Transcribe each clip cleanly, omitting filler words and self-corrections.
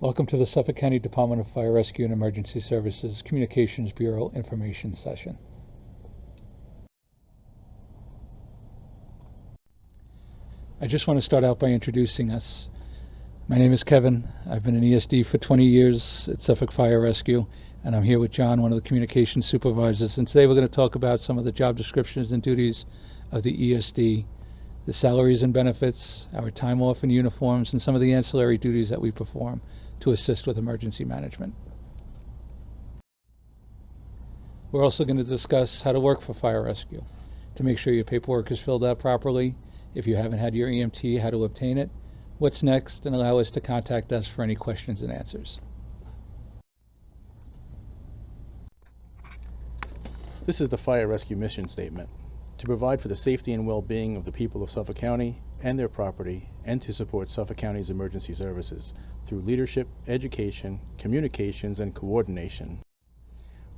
Welcome to the Suffolk County Department of Fire Rescue and Emergency Services Communications Bureau Information Session. I just want to start out by introducing us. My name is Kevin. I've been an ESD for 20 years at Suffolk Fire Rescue, and I'm here with John, one of the communications supervisors, and today we're going to talk about some of the job descriptions and duties of the ESD, the salaries and benefits, our time off and uniforms, and some of the ancillary duties that we perform to assist with emergency management. We're also going to discuss how to work for fire rescue, to make sure your paperwork is filled out properly, if you haven't had your EMT, how to obtain it, what's next, and allow us to contact us for any questions and answers. This is the fire rescue mission statement: to provide for the safety and well-being of the people of Suffolk County and their property, and to support Suffolk County's emergency services through leadership, education, communications, and coordination.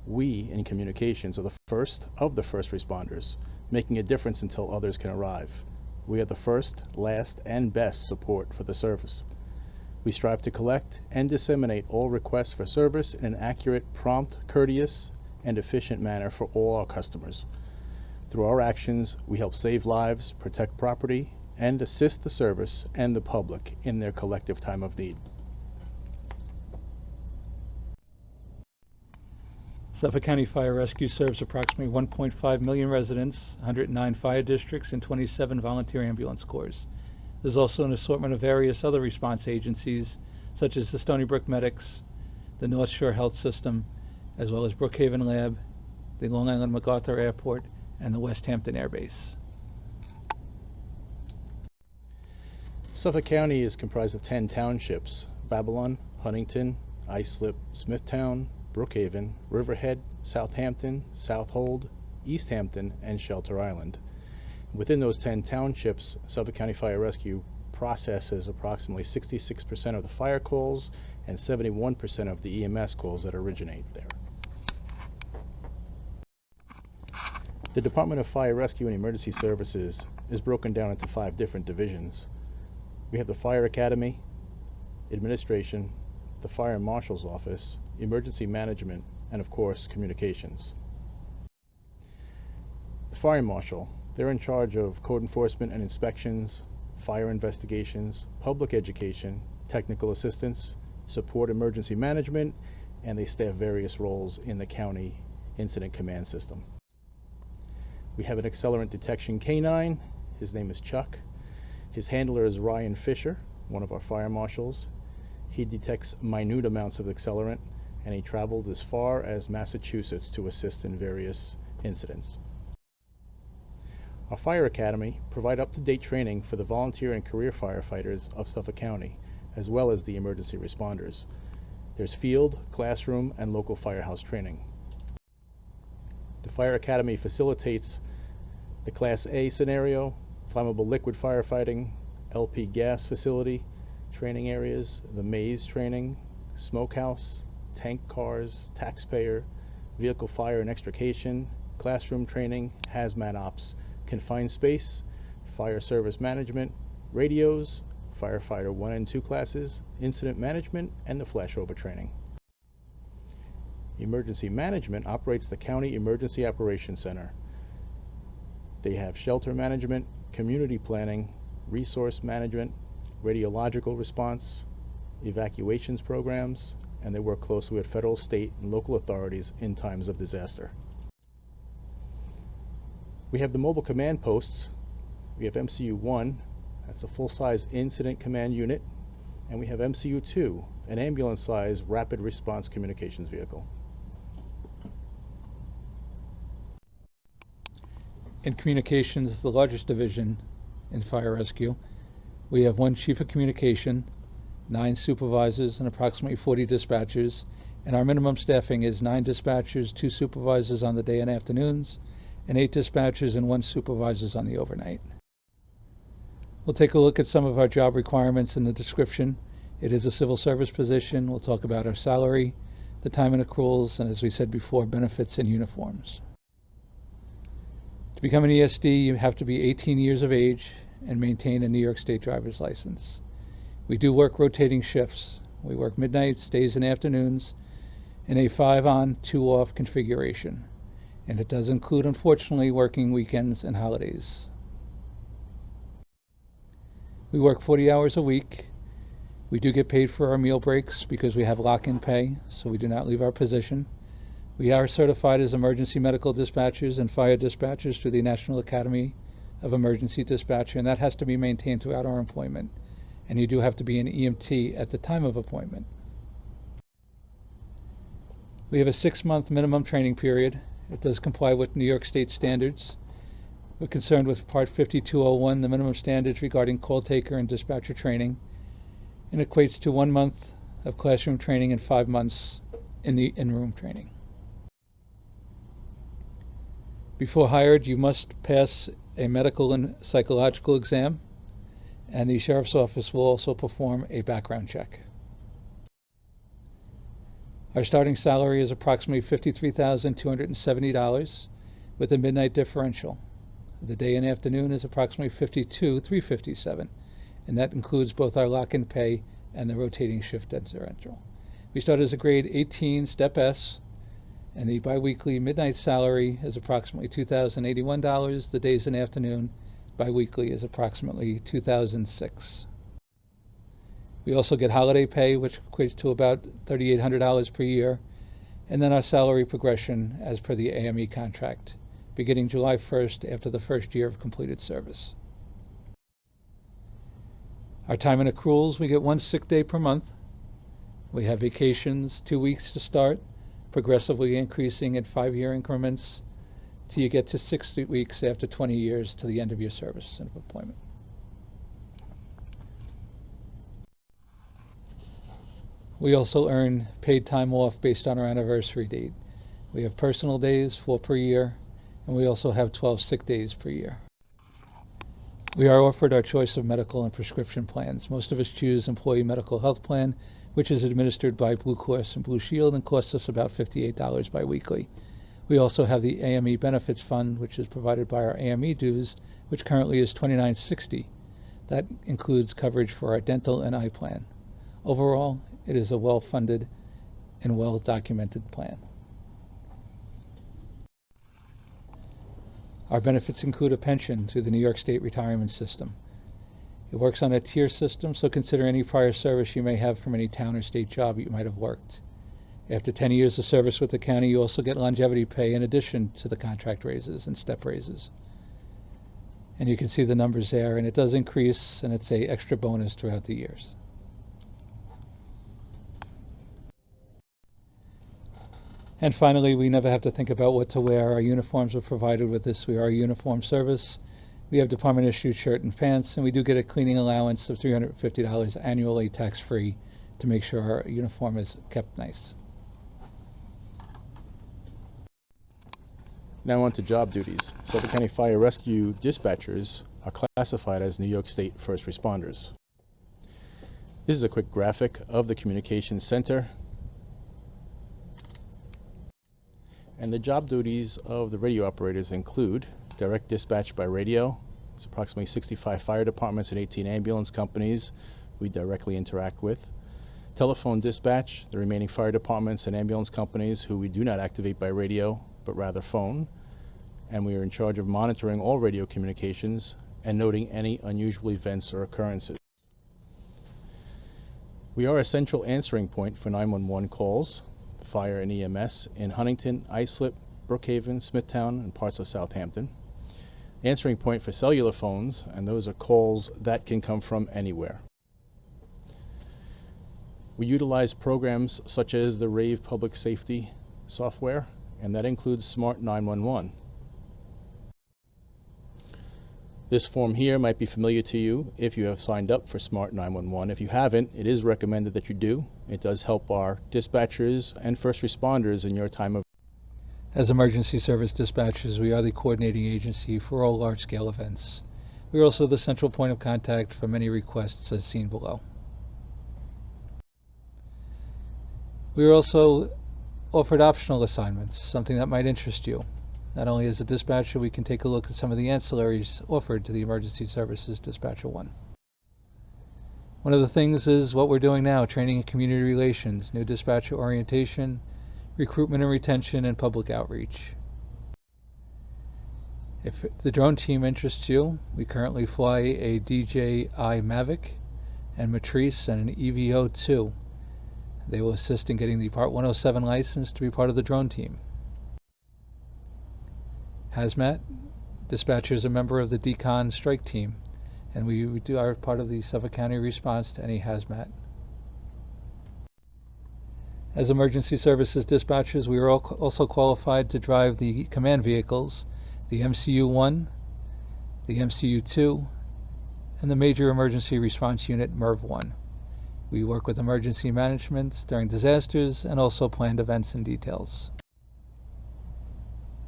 We in communications are the first of the first responders, making a difference until others can arrive. We are the first, last, and best support for the service. We strive to collect and disseminate all requests for service in an accurate, prompt, courteous, and efficient manner for all our customers. Through our actions, we help save lives, protect property, and assist the service and the public in their collective time of need. Suffolk County Fire Rescue serves approximately 1.5 million residents, 109 fire districts, and 27 volunteer ambulance corps. There's also an assortment of various other response agencies, such as the Stony Brook Medics, the North Shore Health System, as well as Brookhaven Lab, the Long Island MacArthur Airport, and the West Hampton Air Base. Suffolk County is comprised of 10 townships: Babylon, Huntington, Islip, Smithtown, Brookhaven, Riverhead, Southampton, Southold, East Hampton, and Shelter Island. Within those 10 townships, Suffolk County Fire Rescue processes approximately 66% of the fire calls and 71% of the EMS calls that originate there. The Department of Fire Rescue and Emergency Services is broken down into 5 different divisions. We have the Fire Academy, Administration, the Fire Marshal's Office, Emergency Management, and of course, Communications. The Fire Marshal, they're in charge of code enforcement and inspections, fire investigations, public education, technical assistance, support emergency management, and they staff various roles in the county incident command system. We have an accelerant detection canine. His name is Chuck. His handler is Ryan Fisher, one of our fire marshals. He detects minute amounts of accelerant, and he traveled as far as Massachusetts to assist in various incidents. Our Fire Academy provide up-to-date training for the volunteer and career firefighters of Suffolk County, as well as the emergency responders. There's field, classroom, and local firehouse training. The Fire Academy facilitates the Class A scenario, flammable liquid firefighting, LP gas facility training areas, the maze training, smokehouse, tank cars, taxpayer, vehicle fire and extrication, classroom training, hazmat ops, confined space, fire service management, radios, firefighter 1 and 2 classes, incident management, and the flashover training. Emergency Management operates the County Emergency Operations Center. They have shelter management, community planning, resource management, radiological response, evacuations programs, and they work closely with federal, state, and local authorities in times of disaster. We have the mobile command posts. We have MCU-1, that's a full-size incident command unit, and we have MCU-2, an ambulance-sized rapid response communications vehicle. In communications, the largest division in fire rescue, we have 1 chief of communication, 9 supervisors, and approximately 40 dispatchers, and our minimum staffing is 9 dispatchers, 2 supervisors on the day and afternoons, and 8 dispatchers and 1 supervisor on the overnight. We'll take a look at some of our job requirements in the description. It is a civil service position. We'll talk about our salary, the time and accruals, and as we said before, benefits and uniforms. To become an ESD, you have to be 18 years of age and maintain a New York State driver's license. We do work rotating shifts. We work midnights, days, and afternoons in a 5-on, 2-off configuration, and it does include, unfortunately, working weekends and holidays. We work 40 hours a week. We do get paid for our meal breaks because we have lock-in pay, so we do not leave our position. We are certified as emergency medical dispatchers and fire dispatchers through the National Academy of Emergency Dispatcher, and that has to be maintained throughout our employment. And you do have to be an EMT at the time of appointment. We have a 6-month minimum training period. It does comply with New York State standards. We're concerned with Part 5201, the minimum standards regarding call taker and dispatcher training, and equates to 1 month of classroom training and 5 months in the in-room training. Before hired, you must pass a medical and psychological exam, and the Sheriff's Office will also perform a background check. Our starting salary is approximately $53,270 with a midnight differential. The day and afternoon is approximately $52,357, and that includes both our lock-in pay and the rotating shift differential. We start as a grade 18 Step S, and the biweekly midnight salary is approximately $2,081. The days and afternoon biweekly is approximately $2,006. We also get holiday pay, which equates to about $3,800 per year, and then our salary progression as per the AME contract, beginning July 1st after the first year of completed service. Our time and accruals, we get 1 sick day per month. We have vacations, 2 weeks to start, progressively increasing in 5-year increments till you get to 60 weeks after 20 years to the end of your service and employment. We also earn paid time off based on our anniversary date. We have personal days, 4 per year, and we also have 12 sick days per year. We are offered our choice of medical and prescription plans. Most of us choose Employee Medical Health Plan, which is administered by Blue Cross and Blue Shield and costs us about $58 biweekly. We also have the AME Benefits Fund, which is provided by our AME dues, which currently is $29.60. That includes coverage for our dental and eye plan. Overall, it is a well-funded and well-documented plan. Our benefits include a pension through the New York State retirement system. It works on a tier system, so consider any prior service you may have from any town or state job you might have worked. After 10 years of service with the county, you also get longevity pay in addition to the contract raises and step raises. And you can see the numbers there, and it does increase, and it's an extra bonus throughout the years. And finally, we never have to think about what to wear. Our uniforms are provided with this. We are a uniform service. We have department issued shirt and pants, and we do get a cleaning allowance of $350 annually, tax-free, to make sure our uniform is kept nice. Now on to job duties. Suffolk County Fire Rescue dispatchers are classified as New York State first responders. This is a quick graphic of the communications center. And the job duties of the radio operators include direct dispatch by radio. It's approximately 65 fire departments and 18 ambulance companies we directly interact with. Telephone dispatch, the remaining fire departments and ambulance companies who we do not activate by radio, but rather phone. And we are in charge of monitoring all radio communications and noting any unusual events or occurrences. We are a central answering point for 911 calls, fire and EMS in Huntington, Islip, Brookhaven, Smithtown, and parts of Southampton. Answering point for cellular phones, and those are calls that can come from anywhere. We utilize programs such as the RAVE Public Safety software, and that includes Smart 911. This form here might be familiar to you if you have signed up for Smart 911. If you haven't, it is recommended that you do. It does help our dispatchers and first responders in your time of. As emergency service dispatchers, we are the coordinating agency for all large-scale events. We are also the central point of contact for many requests as seen below. We are also offered optional assignments, something that might interest you. Not only as a dispatcher, we can take a look at some of the ancillaries offered to the Emergency Services Dispatcher 1. One of the things is what we're doing now, training in community relations, new dispatcher orientation, recruitment and retention, and public outreach. If the drone team interests you, we currently fly a DJI Mavic and Matrice and an EVO-2. They will assist in getting the Part 107 license to be part of the drone team. Hazmat, dispatcher is a member of the Decon strike team, and we do our part of the Suffolk County response to any hazmat. As emergency services dispatchers, we are also qualified to drive the command vehicles, the MCU-1, the MCU-2, and the Major Emergency Response Unit MERV-1. We work with emergency management during disasters and also planned events and details.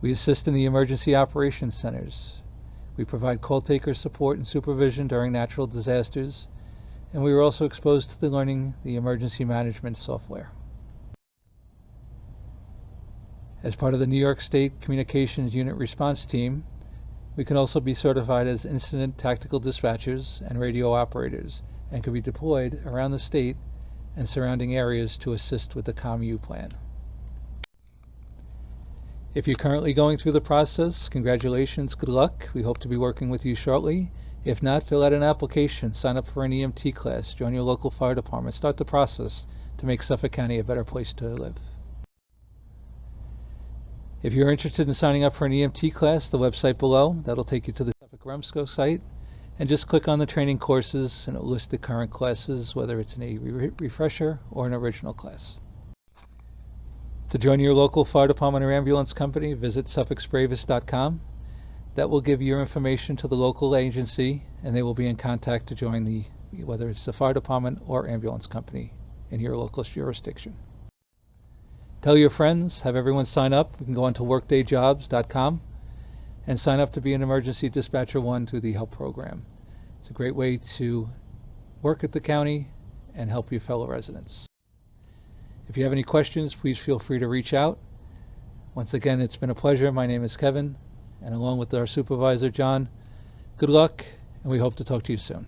We assist in the emergency operations centers. We provide call taker support and supervision during natural disasters, and we were also exposed to learning the emergency management software. As part of the New York State Communications Unit Response Team, we can also be certified as incident tactical dispatchers and radio operators, and can be deployed around the state and surrounding areas to assist with the COMU plan. If you're currently going through the process, congratulations, good luck. We hope to be working with you shortly. If not, fill out an application, sign up for an EMT class, join your local fire department, start the process to make Suffolk County a better place to live. If you're interested in signing up for an EMT class, the website below, that'll take you to the Suffolk REMSCO site, and just click on the training courses and it'll list the current classes, whether it's a refresher or an original class. To join your local fire department or ambulance company, visit suffolksbravest.com. That will give your information to the local agency, and they will be in contact to join whether it's the fire department or ambulance company in your local jurisdiction. Tell your friends, have everyone sign up. You can go on to workdayjobs.com and sign up to be an emergency dispatcher 1 through the HELP program. It's a great way to work at the county and help your fellow residents. If you have any questions, please feel free to reach out. Once again, it's been a pleasure. My name is Kevin, and along with our supervisor, John, good luck, and we hope to talk to you soon.